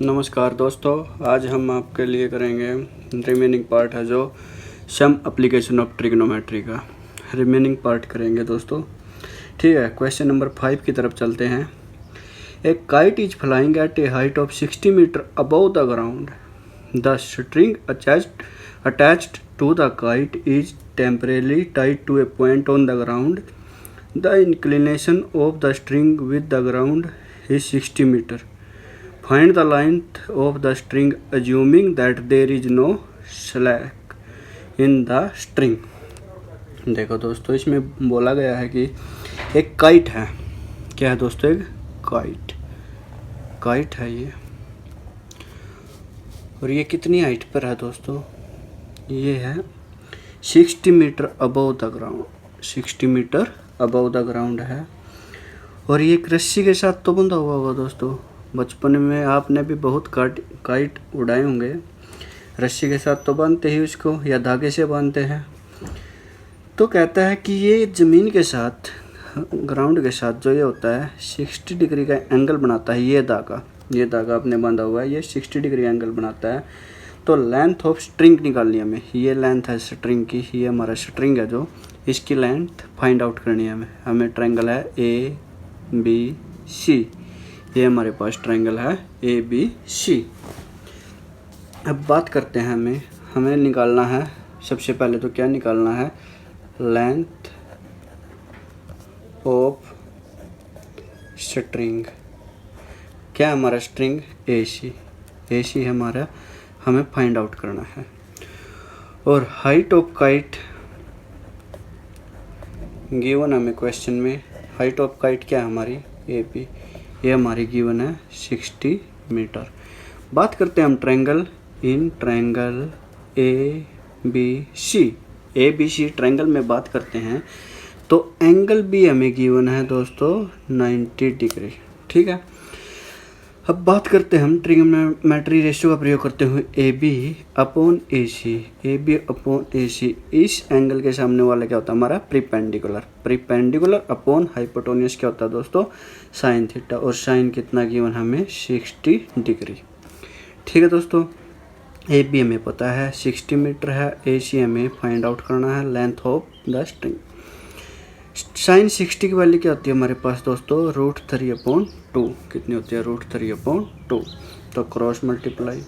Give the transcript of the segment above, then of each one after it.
नमस्कार दोस्तों, आज हम आपके लिए करेंगे रिमेनिंग पार्ट है जो सम एप्लीकेशन ऑफ ट्रिग्नोमेट्री का रिमेनिंग पार्ट करेंगे दोस्तों। ठीक है, क्वेश्चन नंबर 5 की तरफ चलते हैं। एक kite is flying at a height of 60 metre above the ground. The string attached to the kite is temporarily tied to a point on the ground. The inclination of the string with the ground is 60 metre. Find the length of the string assuming that there is no slack in the string। देखो दोस्तों, इसमें बोला गया है कि एक kite है। क्या है दोस्तों? एक काइट है ये। और ये कितनी हाइट पर है दोस्तों? ये है 60 metre above the ground. 60 metre above the ground है। और ये एक रस्सी के साथ तो बंधा हुआ होगा दोस्तों। बचपन में आपने भी बहुत काइट उड़ाए होंगे। रस्सी के साथ तो बांधते ही उसको, या धागे से बांधते हैं। तो कहता है कि ये ज़मीन के साथ, ग्राउंड के साथ जो ये होता है 60 डिग्री का एंगल बनाता है। ये धागा आपने बांधा हुआ है, ये 60 डिग्री एंगल बनाता है। तो लेंथ ऑफ स्ट्रिंग निकालनी है हमें। ये लेंथ है स्ट्रिंग की, ये हमारा स्ट्रिंग है जो, इसकी लेंथ फाइंड आउट करनी है हमें। ट्रायंगल है ABC। ये हमारे पास ट्रायंगल है ABC। अब बात करते हैं, हमें निकालना है सबसे पहले तो क्या निकालना है? Length of string. क्या हमारा स्ट्रिंग? AC हमारा, हमें फाइंड आउट करना है। और हाइट ऑफ काइट गिवन हमें क्वेश्चन में। हाइट ऑफ काइट क्या है हमारी? AP। ये हमारी गिवन है 60 मीटर। बात करते हैं हम ट्रायंगल ABC ट्रायंगल में बात करते हैं तो एंगल भी हमें गिवन है दोस्तों 90 डिग्री। ठीक है, अब बात करते हैं हम ट्रिग्नोमेट्री रेशियो का प्रयोग करते हुए AB अपॉन AC। इस एंगल के सामने वाला क्या होता है हमारा? प्रीपेंडिकुलर अपॉन हाइपोटेन्यूज क्या होता है दोस्तों? Sine theta. और साइन कितना गिवन हमें? 60 डिग्री। ठीक है दोस्तों, AB हमें पता है 60 मीटर है। AC हमें फाइंड आउट करना है length of the string. Sine 60 की वैल्यू क्या होती है हमारे पास दोस्तों? √3/2। कितनी होती है? √3/2। तो cross multiply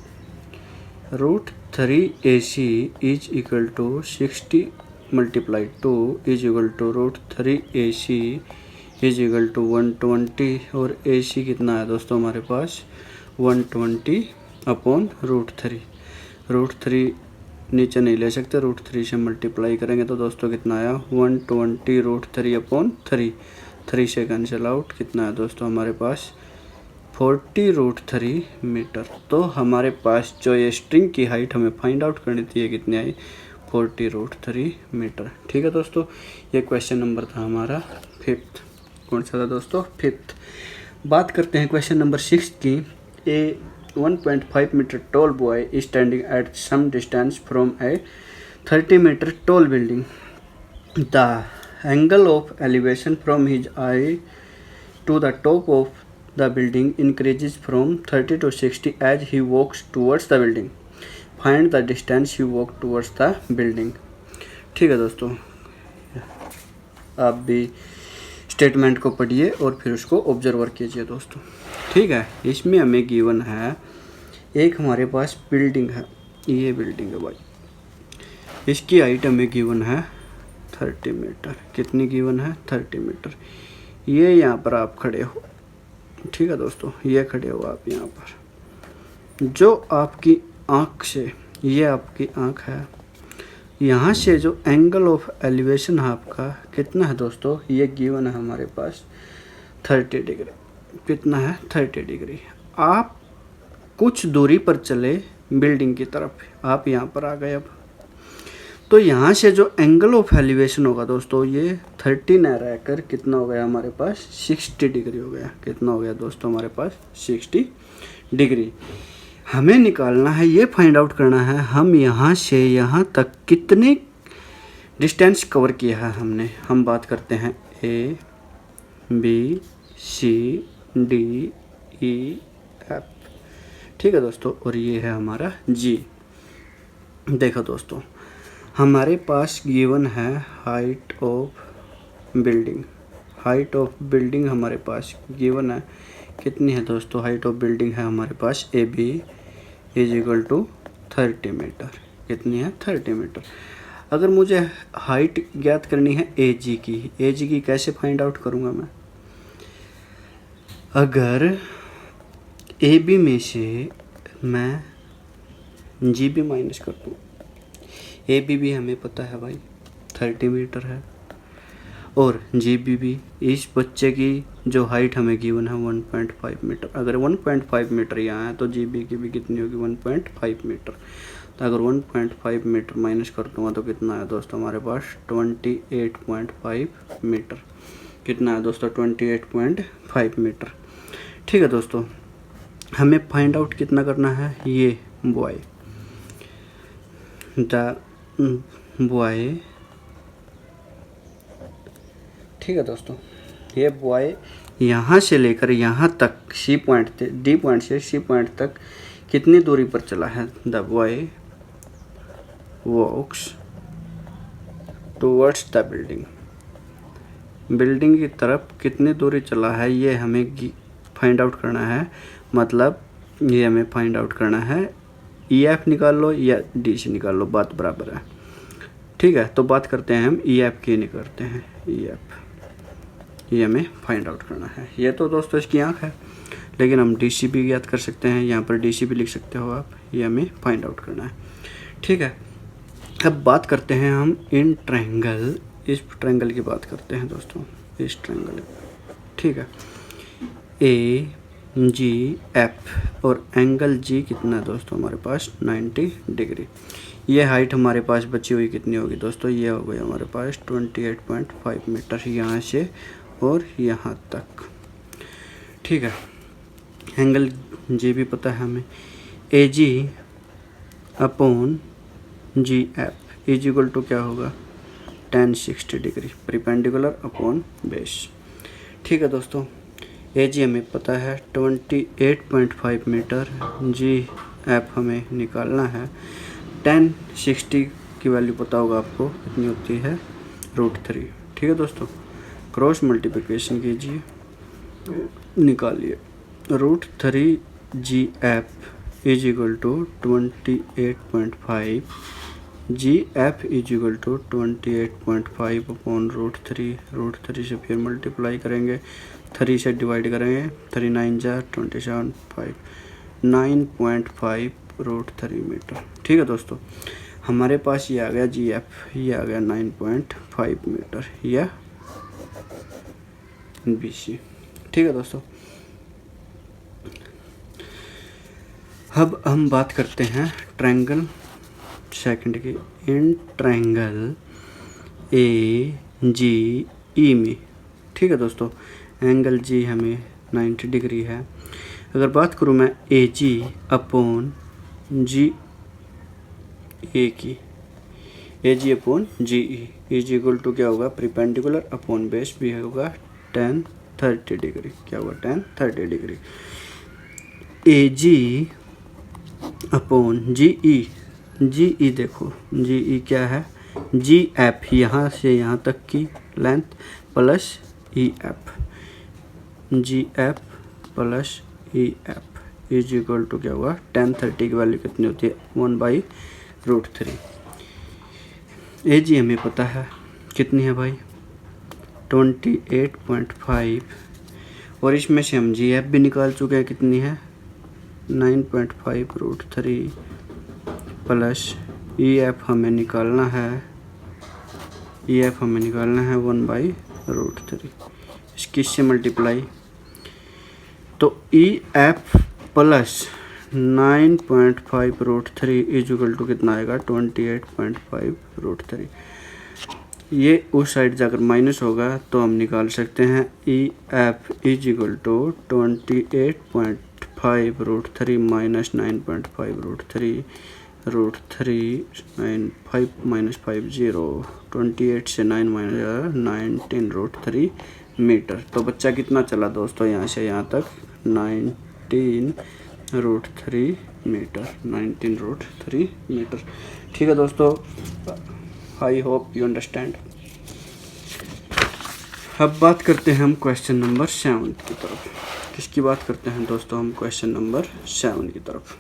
√3 AC is equal to 60 multiply 2 is equal to √3 AC is equal to 120। और AC कितना है दोस्तों हमारे पास? 120 अपॉन √3। √3 नीचे नहीं ले सकते, √3 से मल्टीप्लाई करेंगे तो दोस्तों कितना आया? 120 √3/3। 3 से कैंसिल आउट। कितना है दोस्तों हमारे पास? 40 √3 मीटर। तो हमारे पास जो ये स्ट्रिंग की हाइट हमें फाइंड आउट करनी थी, ये कितनी आई? 40 √3 मीटर। ठीक है दोस्तों, ये क्वेश्चन नंबर था हमारा 5th। कौन सा था दोस्तों? 5th। बात करते हैं क्वेश्चन नंबर 6 की। 1.5 meter tall boy is standing at some distance from a 30 meter tall building. The angle of elevation from his eye to the top of the building increases from 30 to 60 as he walks towards the building. Find the distance he walked towards the building. ठीक है दोस्तों, आप भी statement को पढ़िए और फिर उसको ऑब्जर्वर कीजिए दोस्तों। ठीक है, इसमें हमें गिवन है एक हमारे पास बिल्डिंग है। ये बिल्डिंग है भाई, इसकी हाइट हमें गिवन है 30 मीटर। कितनी गिवन है? 30 मीटर। ये यहाँ पर आप खड़े हो। ठीक है दोस्तों, ये खड़े हो आप यहाँ पर। जो आपकी आँख से, ये आपकी आँख है, यहाँ से जो एंगल ऑफ एलिवेशन है आपका कितना है दोस्तों? ये गिवन है हमारे पास 30 डिग्री। कितना है? 30 डिग्री। आप कुछ दूरी पर चले बिल्डिंग की तरफ, आप यहाँ पर आ गए। अब तो यहाँ से जो एंगल ऑफ एलिवेशन होगा दोस्तों, ये 30 न रहकर कितना हो गया हमारे पास? 60 डिग्री हो गया। कितना हो गया दोस्तों हमारे पास? 60 डिग्री। हमें निकालना है, ये फाइंड आउट करना है हम यहाँ से यहाँ तक कितने डिस्टेंस कवर किया है हमने। हम बात करते हैं A B C D E F। ठीक है दोस्तों, और ये है हमारा जी। देखो दोस्तों, हमारे पास गिवन है height of building. Height of building हमारे पास गिवन है, कितनी है दोस्तों? हाइट ऑफ बिल्डिंग है हमारे पास A B is equal to 30 metre. कितनी है? 30 मीटर। अगर मुझे हाइट ज्ञात करनी है ए जी की कैसे फाइंड आउट करूँगा मैं? अगर ए बी में से मैं जी बी माइनस कर दूँ, ए बी भी हमें पता है भाई 30 मीटर है, और जी बी भी, इस बच्चे की जो हाइट हमें गिवन है 1.5 मीटर। अगर 1.5 मीटर यहाँ है तो जी बी की भी कितनी होगी? 1.5 मीटर। तो अगर 1.5 मीटर माइनस कर दूँगा तो कितना है दोस्तों हमारे पास? 28.5 मीटर। कितना है दोस्तों? 28.5 मीटर। ठीक है दोस्तों, हमें फाइंड आउट कितना करना है? ये बॉय, द बॉय, ठीक है दोस्तों, ये बॉय यहाँ से लेकर यहाँ तक सी पॉइंट डी पॉइंट से सी पॉइंट तक कितनी दूरी पर चला है? The boy walks towards the building. Building की तरफ कितनी दूरी चला है ये हमें फाइंड आउट करना है। मतलब ये हमें फाइंड आउट करना है, ई एफ निकाल लो या डी से निकाल लो, बात बराबर है। ठीक है, तो बात करते हैं हम ई एफ की निकालते हैं। ई एफ ये हमें फाइंड आउट करना है। ये तो दोस्तों इसकी आँख है, लेकिन हम डी सी भी ज्ञात कर सकते हैं, यहाँ पर डी सी भी लिख सकते हो आप। ये हमें फाइंड आउट करना है। ठीक है, अब बात करते हैं हम इन ट्रायंगल, इस ट्रायंगल की बात करते हैं दोस्तों, इस ट्रायंगल। ठीक है, ए जी एफ और एंगल जी कितना है दोस्तों हमारे पास? 90 डिग्री। ये हाइट हमारे पास बची हुई कितनी होगी दोस्तों? ये हो गई हमारे पास 28.5 मीटर यहाँ से और यहाँ तक। ठीक है, एंगल जी भी पता है हमें, A G upon G F is equal to क्या होगा? tan 60 degree, perpendicular upon base. ठीक है दोस्तों, ए जी हमें पता है 28.5 मीटर, जी एफ हमें निकालना है। tan 60 की वैल्यू पता होगा आपको, कितनी होती है? √3। ठीक है दोस्तों, क्रॉस मल्टीप्लिकेशन कीजिए, निकालिए। √3 G F is equal to 28.5, G F is equal to 28.5 upon √3 से फिर मल्टीप्लाई करेंगे, 3 से डिवाइड करेंगे, 3 9 जा 27, 5 9.5 √3 मीटर। ठीक है दोस्तों, हमारे पास ये आ गया जी एफ, ये आ गया 9.5 मीटर या बी सी। ठीक है दोस्तों, अब हम बात करते हैं ट्रायंगल सेकंड की। इन ट्रायंगल ए जी ई में, ठीक है दोस्तों, एंगल जी हमें 90 डिग्री है। अगर बात करूँ मैं ए जी अपॉन जी ए की, A G upon G E is equal to क्या होगा? परपेंडिकुलर अपॉन बेस भी होगा tan 30 डिग्री। क्या होगा? tan 30 degree. A G upon G E देखो, जी ई क्या है? जी एफ, यहाँ से यहाँ तक की length plus E F, G F plus E F is equal to क्या होगा? tan 30 की वैल्यू कितनी होती है? 1/√3। ए जी हमें पता है कितनी है भाई? 28.5, और इसमें से हम जी एफ भी निकाल चुके हैं, कितनी है? 9.5 √3 प्लस ई एफ हमें निकालना है, ई एफ हमें निकालना है 1/√3। इसकी से मल्टीप्लाई, तो E F plus 9.5 √3 is equal to कितना आएगा? 28.5 √3। ये उस साइड जाकर माइनस होगा तो हम निकाल सकते हैं E F is equal to 28.5 √3 minus 9.5 √3, √3 9 5 minus 5 0, 28 से 9 माइनस 19 √3 मीटर। तो बच्चा कितना चला दोस्तों? यहाँ से यहाँ तक 19 √3 मीटर, 19√3 मीटर। ठीक है दोस्तों, आई होप यू अंडरस्टैंड। अब बात करते हैं हम क्वेश्चन नंबर 7 की तरफ। किसकी बात करते हैं दोस्तों हम? क्वेश्चन नंबर 7 की तरफ।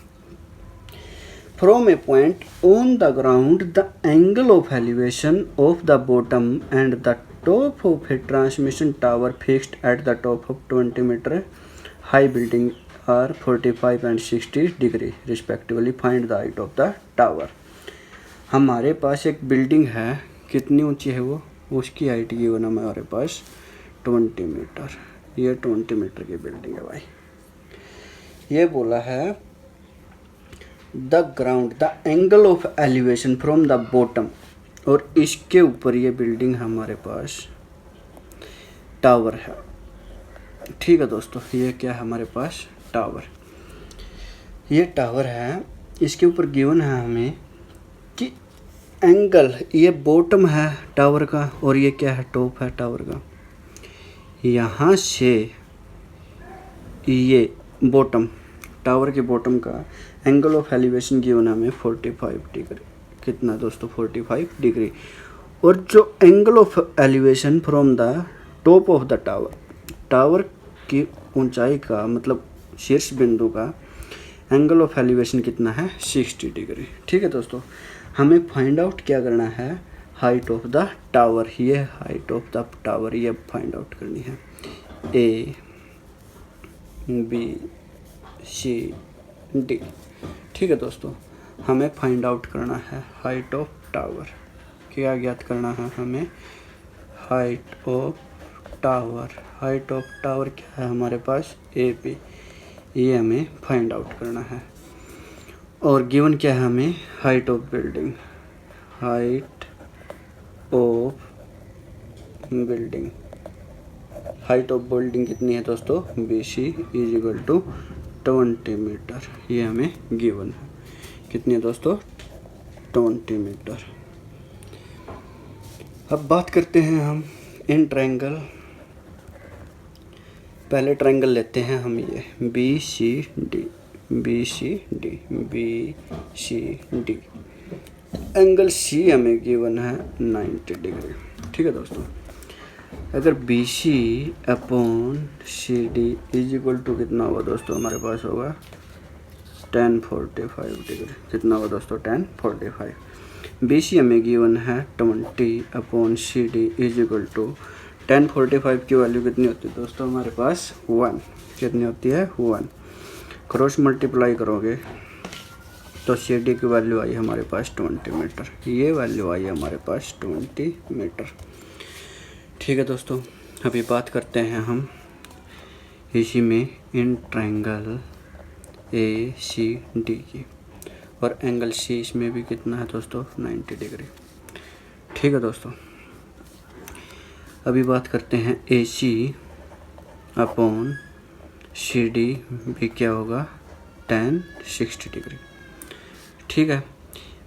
From a point on the ground, the angle of elevation of the bottom and the top of a transmission tower fixed at the top of 20 meter high building are 45 and 60 degree respectively. Find the height of the tower. हमारे पास एक building है, कितनी ऊंची है वो? उसकी height ये होना हमारे पास 20 मीटर। ये 20 मीटर की बिल्डिंग है भाई। ये बोला है the ground the angle of elevation from the bottom, और इसके ऊपर ये बिल्डिंग हमारे पास टावर है। ठीक है दोस्तों, ये क्या है हमारे पास? टावर। ये टावर है, इसके ऊपर गिवन है हमें कि एंगल, ये बॉटम है टावर का और ये क्या है? टॉप है टावर का। यहाँ से ये बॉटम, टावर के बॉटम का एंगल ऑफ एलिवेशन गिवन है हमें 45 डिग्री। कितना दोस्तों? 45 डिग्री। और जो angle of elevation from the top of the tower, tower की ऊंचाई का मतलब शीर्ष बिंदु का एंगल ऑफ एलिवेशन कितना है? 60 डिग्री। ठीक है दोस्तों, हमें फाइंड आउट क्या करना है? Height of the tower. ये हाइट ऑफ द टावर ये फाइंड आउट करनी है। A B C D। ठीक है दोस्तों, हमें फाइंड आउट करना है हाइट ऑफ टावर। क्या ज्ञात करना है हमें? Height of tower. Height of tower क्या है हमारे पास? AP। ये हमें फाइंड आउट करना है। और गिवन क्या है हमें? Height of building. Height of building, height of building कितनी है दोस्तों? BC = 20 metre. ये हमें गिवन है। कितनी है दोस्तों? 20 मीटर। अब बात करते हैं हम इन ट्रायंगल। पहले ट्रायंगल लेते हैं हम ये BCD। BCD BCD। Angle C हमें गिवन है 90 डिग्री। ठीक है दोस्तों, अगर BC अपॉन CD = कितना होगा दोस्तों? हमारे पास होगा 1045 डिग्री। कितना होगा दोस्तों? 1045। BC हमें गिवन है 20 अपॉन CD = 1045 की वैल्यू कितनी होती है दोस्तों? हमारे पास 1। कितनी होती है? 1। क्रॉस मल्टीप्लाई करोगे तो CD की वैल्यू आई हमारे पास 20 मीटर। ये वैल्यू आई हमारे पास 20 मीटर। ठीक है दोस्तों, अभी बात करते हैं हम इसी में इन ट्रायंगल ACD की। और एंगल C इसमें भी कितना है दोस्तों? 90 डिग्री। ठीक है दोस्तों, अभी बात करते हैं AC अपॉन CD भी क्या होगा? 1060 डिग्री। ठीक है,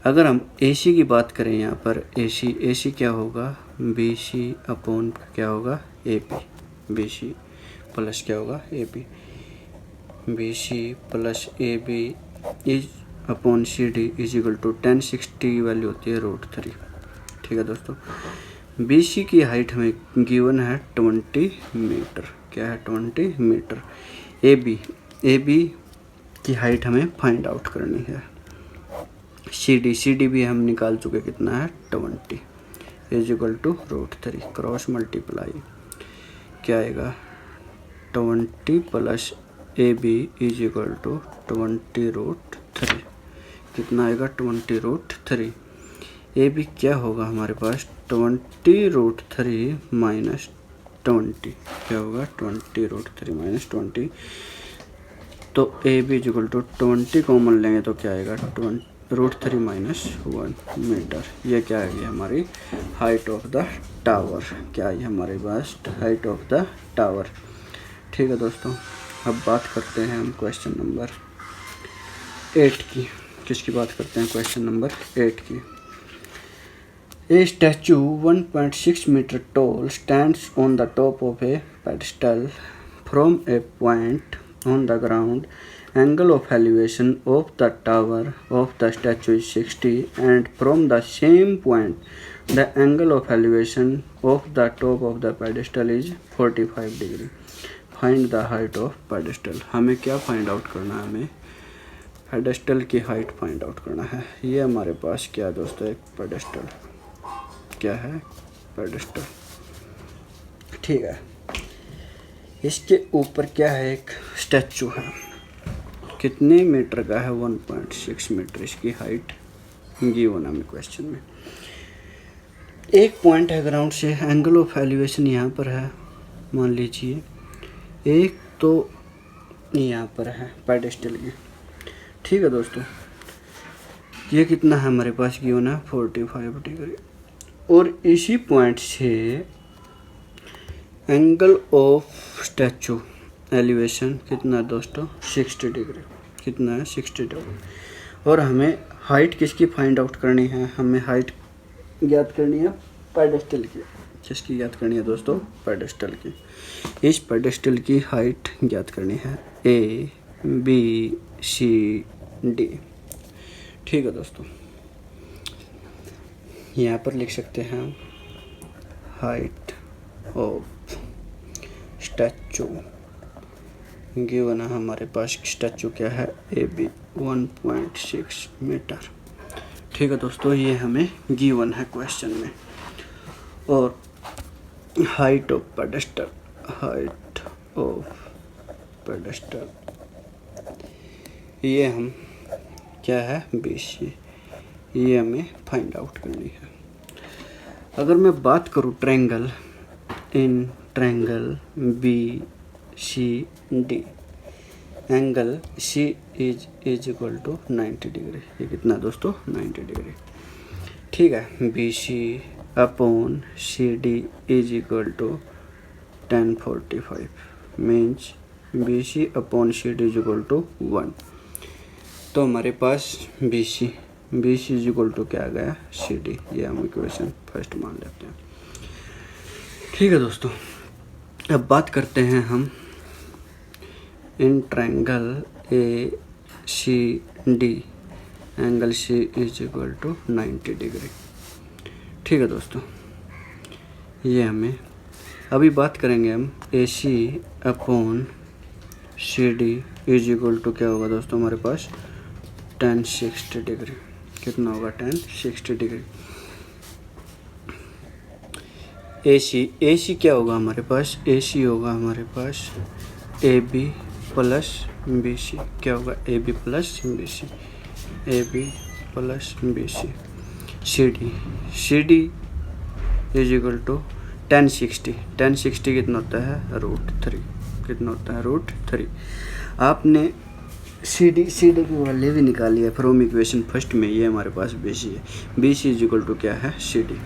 अगर हम AC की बात करें यहाँ पर AC क्या होगा? BC अपॉन क्या होगा? AP। BC प्लस क्या होगा? AP। BC plus AB is upon CD = 1060 value होती है √3। ठीक है दोस्तों, BC की हाइट हमें गिवन है 20 मीटर। क्या है? 20 मीटर। AB की हाइट हमें फाइंड आउट करनी है। CD भी हम निकाल चुके। कितना है? 20 = √3। क्रॉस मल्टीप्लाई क्या आएगा? 20 प्लस AB = 20√3। कितना आएगा? 20√3। AB क्या होगा हमारे पास? 20√3 माइनस 20। क्या होगा? 20√3 - 20। तो AB = 20 कॉमन लेंगे तो क्या आएगा? √3 - 1 मीटर। ये क्या है? हमारी हाइट ऑफ द टावर। क्या है हमारे पास? Height of the tower. ठीक है दोस्तों, अब बात करते हैं हम क्वेश्चन नंबर 8 की। किसकी बात करते हैं? क्वेश्चन नंबर 8 की। A statue 1.6 meter tall stands on the top of a pedestal from a point on the ground Angle of elevation of the tower of the statue is 60 and from the same point the angle of elevation of the top of the pedestal is 45 degree. Find the height of pedestal. हमें क्या find out करना है? हमें pedestal की height find out करना है। ये हमारे पास क्या है दोस्तों? एक पेडेस्टल। क्या है? पेडेस्टल। ठीक है, इसके ऊपर क्या है? एक स्टैचू है। कितने मीटर का है? 1.6 मीटर इसकी हाइट गिवन हमें क्वेश्चन में। एक पॉइंट है ग्राउंड से, एंगल ऑफ एलिवेशन यहाँ पर है मान लीजिए, एक तो यहाँ पर है पेडेस्टल की। ठीक है दोस्तों, ये कितना है हमारे पास गिवन है? 45 डिग्री। और इसी पॉइंट से एंगल ऑफ स्टैचू एलिवेशन कितना है दोस्तों? 60 डिग्री। कितना है? 60 डिग्री। और हमें हाइट किसकी फाइंड आउट करनी है? हमें हाइट ज्ञात करनी है पेडेस्टल की। किसकी ज्ञात करनी है दोस्तों? पेडेस्टल की। इस पेडेस्टल की हाइट ज्ञात करनी है A, B, C, D। ठीक है दोस्तों, यहाँ पर लिख सकते हैं हाइट ऑफ स्टैचू गिवन है हमारे पास। स्टैचू क्या है? AB 1.6 metre. ठीक है दोस्तों, ये हमें गिवन है क्वेश्चन में। और height of pedestal, height of pedestal ये हम क्या है? BC। ये हमें फाइंड आउट करनी है। अगर मैं बात करूँ triangle, in triangle BCD angle C is equal to 90 degree. ये कितना दोस्तों? 90 डिग्री। ठीक है, BC upon CD is equal to 1045 means BC upon CD is equal to 1। तो हमारे पास BC इज इक्वल टू क्या आ गया? CD। ये हम इक्वेशन फर्स्ट मान लेते हैं। ठीक है दोस्तों, अब बात करते हैं हम in triangle ACD angle C is equal to 90 degree. ठीक है दोस्तों, ये हमें अभी बात करेंगे हम AC upon CD is equal to क्या होगा दोस्तों? हमारे पास 1060 डिग्री। कितना होगा? 1060 डिग्री। AC क्या होगा हमारे पास? AC होगा हमारे पास AB प्लस BC। क्या होगा? AB plus BC। AB plus BC। CD is equal to 1060। 1060 कितना होता है? √3। कितना होता है? √3। आपने CD की वैल्यू भी निकाली है फ्रॉम इक्वेशन फर्स्ट में। ये हमारे पास BC है। BC इज इक्वल टू क्या है? CD।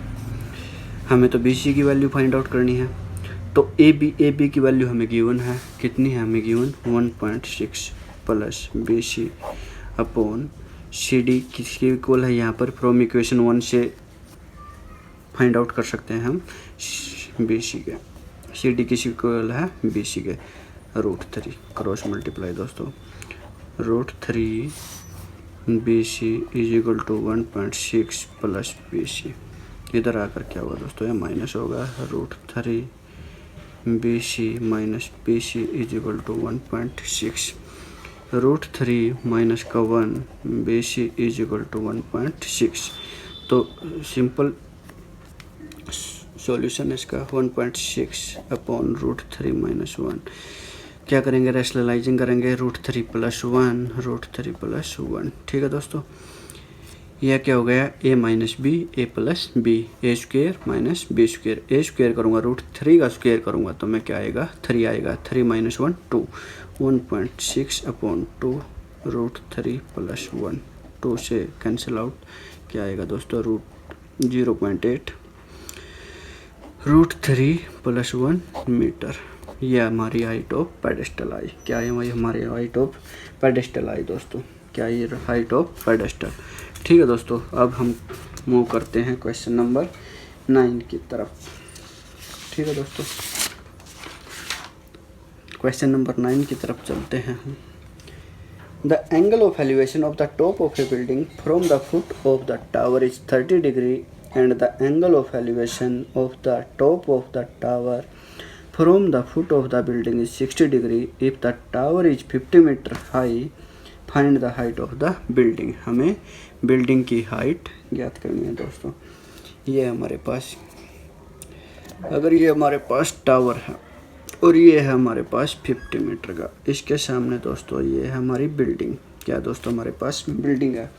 हमें तो BC की वैल्यू फाइंड आउट करनी है। तो AB की वैल्यू हमें गिवन है। कितनी है हमें given? 1.6 plus BC upon CD किसके इक्वल है? यहाँ पर फ्रॉम इक्वेशन 1 से फाइंड आउट कर सकते हैं हम BC के। CD किसके इक्वल है? BC के। √3 क्रॉस मल्टीप्लाई दोस्तों। √3 BC is equal to 1.6 plus BC। इधर आकर क्या होगा दोस्तों? ये माइनस होगा। √3 BC minus BC is equal to 1.6। √3 minus का 1 BC इज इक्वल टू 1.6। तो सिंपल सॉल्यूशन इसका 1.6 अपॉन √3 माइनस 1। क्या करेंगे? रैशनलाइजिंग करेंगे। √3 प्लस 1। ठीक है दोस्तों, यह क्या हो गया? A minus B, A plus B, A square minus B square. A square करूँगा, √3 का स्क्वेयर करूँगा तो मैं क्या आएगा? 3 आएगा। 3 माइनस 1 2। 1.6 upon 2 √3 plus 1। 2 से कैंसिल आउट क्या आएगा दोस्तों? 0.8 √3 प्लस 1 मीटर। यह हमारी हाइट ऑफ पेडेस्टल आई। क्या है वही हमारी हाइट ऑफ पेडेस्टल आई दोस्तों? क्या ये हाइट ऑफ पेडेस्टल? ठीक है दोस्तों, अब हम मूव करते हैं क्वेश्चन नंबर 9 की तरफ। ठीक है दोस्तों, क्वेश्चन नंबर 9 की तरफ चलते हैं हम। The angle of elevation of the top of a building from the foot of the tower is 30 degree and the angle of elevation of the top of the tower from the foot of the building is 60 degree if the tower is 50 metre high find the height of the building. हमें building की height ज्ञात करनी है दोस्तों। ये हमारे पास, अगर ये हमारे पास टावर है और ये है हमारे पास 50 मीटर का, इसके सामने दोस्तों ये है हमारी बिल्डिंग। क्या दोस्तों, हमारे पास बिल्डिंग है।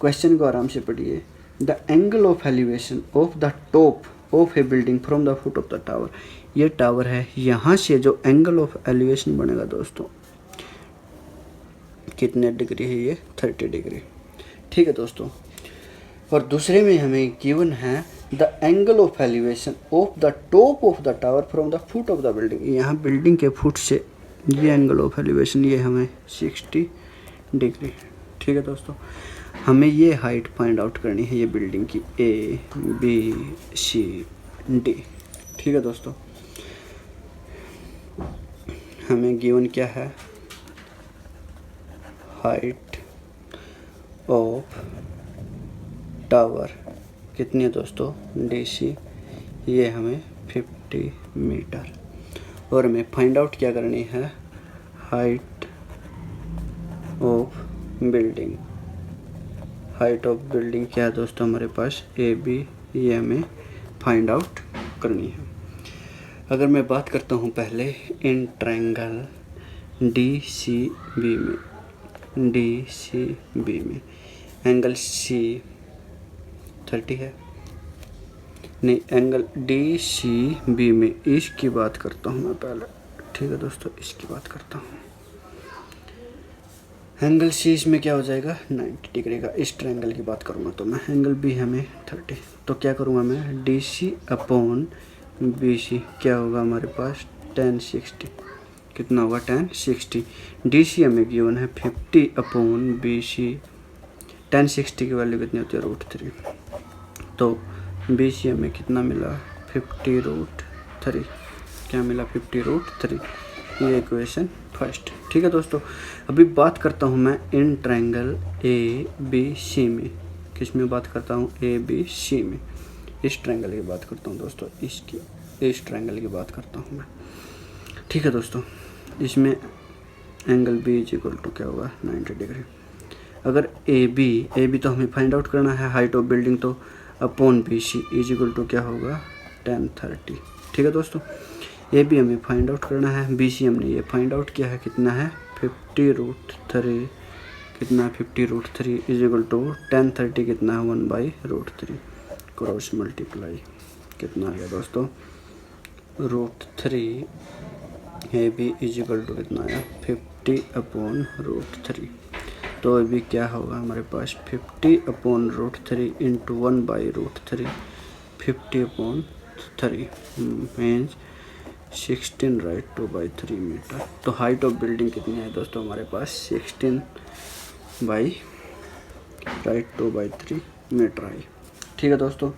क्वेश्चन को आराम से पढ़िए। The angle of elevation of the top of a building from the foot of the tower. ये टावर है, यहाँ से जो एंगल ऑफ एलिवेशन बनेगा दोस्तों कितने डिग्री है, ये 30 डिग्री। ठीक है दोस्तों। और दूसरे में हमें गिवन है the angle of elevation of the top of the tower from the foot of the building. यहाँ बिल्डिंग के फुट से ये एंगल ऑफ एलिवेशन ये हमें 60 डिग्री। ठीक है दोस्तों। हमें ये हाइट फाइंड आउट करनी है ये बिल्डिंग की, ए बी सी डी। ठीक है दोस्तों। हमें गिवन क्या है, हाइट ऑफ टावर कितनी है दोस्तों, DC, ये हमें 50 मीटर। और हमें फाइंड आउट क्या करनी है, height of building. Height of building क्या है दोस्तों हमारे पास, AB, ये हमें फाइंड आउट करनी है। अगर मैं बात करता हूँ पहले इन ट्रायंगल DCB में एंगल C 30 है, नहीं एंगल DCB में इसकी बात करता हूँ मैं पहले। ठीक है दोस्तों, इसकी बात करता हूँ। एंगल C इसमें क्या हो जाएगा 90 डिग्री का। इस ट्रायंगल की बात करूँगा तो मैं, एंगल B हमें 30, तो क्या करूँगा मैं, DC अपॉन BC क्या होगा हमारे पास, tan 60। कितना होगा, tan 60। DC हमें गिवन है 50 अपॉन BC। tan 60 की वैल्यू कितनी होती है, √3। तो BC हमें कितना मिला, 50√3। क्या मिला, 50√3। ये इक्वेशन फर्स्ट। ठीक है दोस्तों। अभी बात करता हूँ मैं इन ट्रायंगल ABC में। किस में बात करता हूँ, ABC में। इस ट्रायंगल की बात करता हूँ दोस्तों, इस ट्रायंगल की बात करता हूँ मैं। ठीक है दोस्तों। इसमें एंगल B इक्वल टू क्या होगा, 90 डिग्री। अगर AB तो हमें फाइंड आउट करना है हाइट ऑफ बिल्डिंग, तो upon BC is equal to क्या होगा, tan 30। ठीक है दोस्तों। AB हमें फाइंड आउट करना है, BC हमने ये फाइंड आउट किया है, कितना है 50√3। कितना 50√3 इज इक्वल टू tan 30 कितना है 1/√3। क्रॉस मल्टीप्लाई कितना आ गया दोस्तों, √3। AB इज इक्वल टू कितना आया 50 अपॉन √3। तो अभी क्या होगा हमारे पास 50 upon √3 into 1/√3। 50 upon 3 means 16 right 2/3 metre. तो हाइट ऑफ बिल्डिंग कितनी है दोस्तों हमारे पास, 16 बाई राइट 2/3 मीटर आई। ठीक है दोस्तों।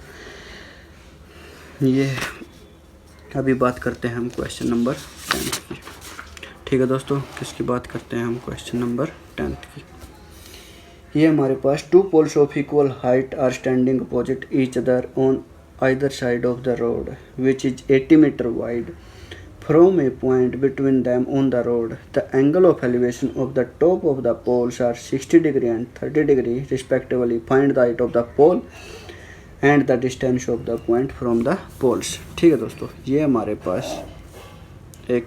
ये अभी बात करते हैं हम क्वेश्चन नंबर 10 की। ठीक है दोस्तों। किसकी बात करते हैं हम, क्वेश्चन नंबर 10 की। ये हमारे पास 2 poles of equal height are standing opposite each other on either side of the road which is 80 meter wide. From a point between them on the road, the angle of elevation of the top of the poles are 60 degree and 30 degree respectively. Find the height of the pole and the distance of the point from the poles. ठीक है दोस्तों। ये हमारे पास एक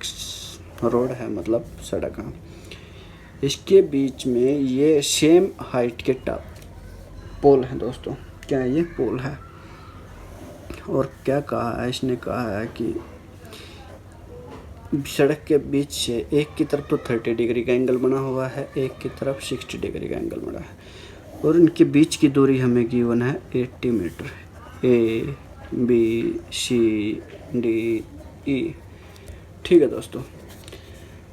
road है, मतलब सड़क है। इसके बीच में ये सेम हाइट के टॉप पोल है दोस्तों। क्या है, ये पोल है। और क्या कहा है, इसने कहा है कि सड़क के बीच से एक की तरफ तो 30 डिग्री का एंगल बना हुआ है, एक की तरफ 60 डिग्री का एंगल बना है, और इनके बीच की दूरी हमें गिवन है 80 मीटर। ABCDE। ठीक है दोस्तों।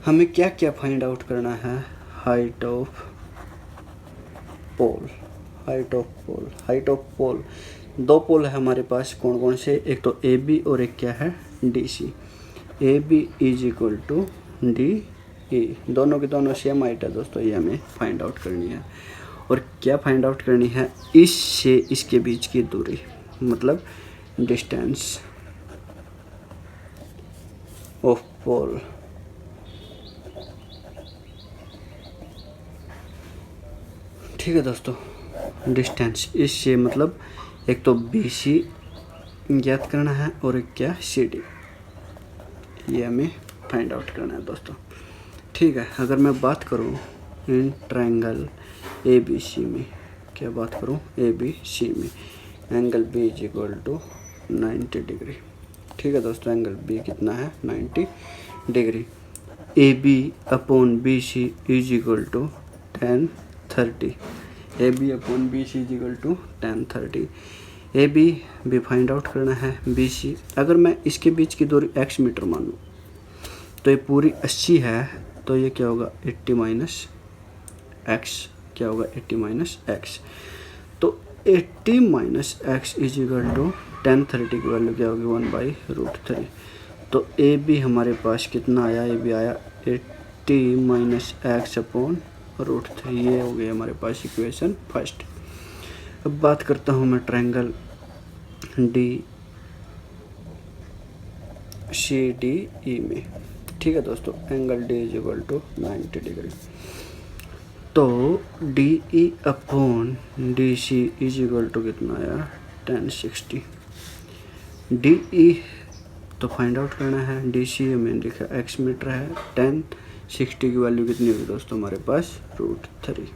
हमें क्या क्या फाइंड आउट करना है, height of pole. Height of pole 2 pole है हमारे पास, कौन कौन से, एक तो AB और एक क्या है DC। AB is equal to E, दोनों की दोनों सेम हाइट है दोस्तों, ये हमें फाइंड आउट करनी है। और क्या फाइंड आउट करनी है, इससे इसके बीच की दूरी, मतलब डिस्टेंस ऑफ पोल। ठीक है दोस्तों, डिस्टेंस इससे मतलब एक तो BC ज्ञात करना है और एक क्या CD, ये हमें फाइंड आउट करना है दोस्तों। ठीक है, अगर मैं बात करूं इन ट्रायंगल ABC में, क्या बात करूं ABC में, angle B is equal to 90 degree. ठीक है दोस्तों, एंगल B कितना है 90 degree. AB upon BC is equal to 1030। AB upon BC is equal to 1030। AB भी फाइंड आउट करना है, BC अगर मैं इसके बीच की दूरी x मीटर मानूँ तो ये पूरी 80 है, तो ये क्या होगा 80 माइनस x, क्या होगा 80 माइनस x। तो 80 minus x is equal to 1030 की वैल्यू क्या होगी 1/√3। तो AB हमारे पास कितना आया, AB आया 80 माइनस x अपॉन √3, ये हो गया हमारे पास इक्वेशन फर्स्ट। अब बात करता हूँ मैं ट्रायंगल DCDE में। ठीक है दोस्तों, angle D is equal to 90 degree. तो DE upon DC is equal to कितना आया 1060। DE तो फाइंड आउट करना है, DC हमें लिखा x मीटर है, 1060 की वैल्यू कितनी होगी दोस्तों हमारे पास √3।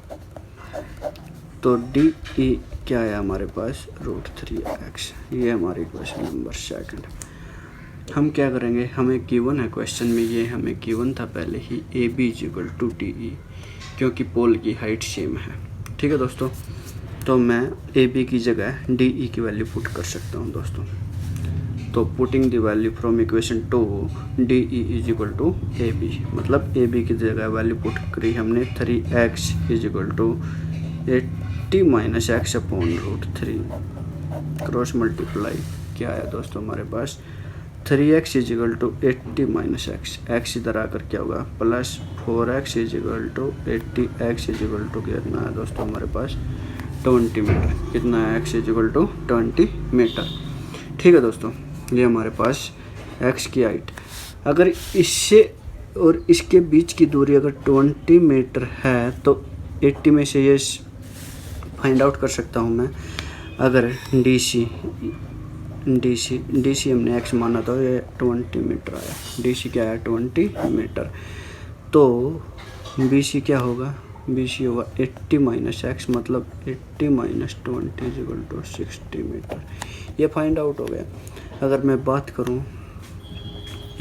तो DE क्या है हमारे पास √3x, ये हमारी क्वेश्चन नंबर सेकंड। हम क्या करेंगे, हमें गिवन है क्वेश्चन में, ये हमें गिवन था पहले ही AB is equal to DE, क्योंकि पोल की हाइट सेम है। ठीक है दोस्तों, तो मैं AB की जगह DE की वैल्यू पुट कर सकता हूँ दोस्तों। तो putting the value from equation 2 DE is equal to AB, मतलब AB की जगह वैल्यू पुट करी हमने 3x is equal to 80 minus x upon √3, cross multiply क्या आया दोस्तों हमारे पास 3x is equal to 80 minus x इधर आकर क्या होगा plus 4x is equal to 80x is equal to कितना है दोस्तों हमारे पास 20 मीटर। कितना है x is equal to 20 metre. ठीक है दोस्तों, ये हमारे पास x की हाइट, अगर इससे और इसके बीच की दूरी अगर 20 मीटर है तो 80 में से ये फाइंड आउट कर सकता हूँ मैं। अगर DC हमने x माना था, ये 20 मीटर आया, DC क्या है 20 मीटर। तो BC क्या होगा, BC होगा 80 माइनस x, मतलब 80 minus 20 is equal to 60 metre. ये फाइंड आउट हो गया। अगर मैं बात करूँ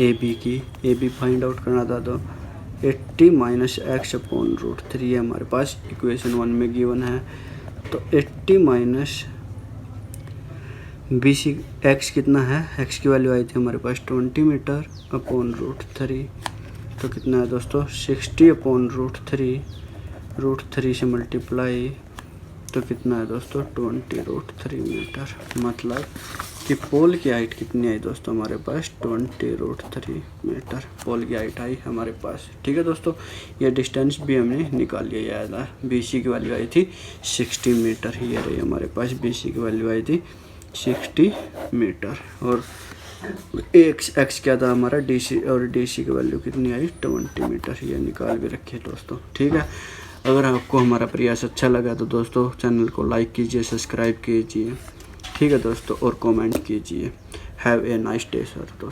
AB की, AB फाइंड आउट करना था तो 80 माइनस x अपॉन √3 हमारे पास इक्वेशन 1 में गिवन है। तो 80 माइनस BC x कितना है, x की वैल्यू आई थी हमारे पास 20 मीटर अपॉन √3, तो कितना है दोस्तों 60 अपॉन √3 से मल्टीप्लाई, तो कितना है दोस्तों 20√3 मीटर। मतलब कि पोल की हाइट कितनी आई दोस्तों हमारे पास 20√3 मीटर पोल की हाइट आई हमारे पास। ठीक है दोस्तों, ये डिस्टेंस भी हमने निकाल लिया याद है। BC की वैल्यू आई थी 60 मीटर, ये रही हमारे पास BC की वैल्यू आई थी 60 मीटर, और x क्या था हमारा DC, और DC की वैल्यू कितनी आई 20 मीटर, ये निकाल भी रखिए दोस्तों। ठीक है, अगर आपको हमारा प्रयास अच्छा लगा तो दोस्तों चैनल को लाइक कीजिए, सब्सक्राइब कीजिए। ठीक है दोस्तों, और कमेंट कीजिए। Have a nice day sir दोस्तों।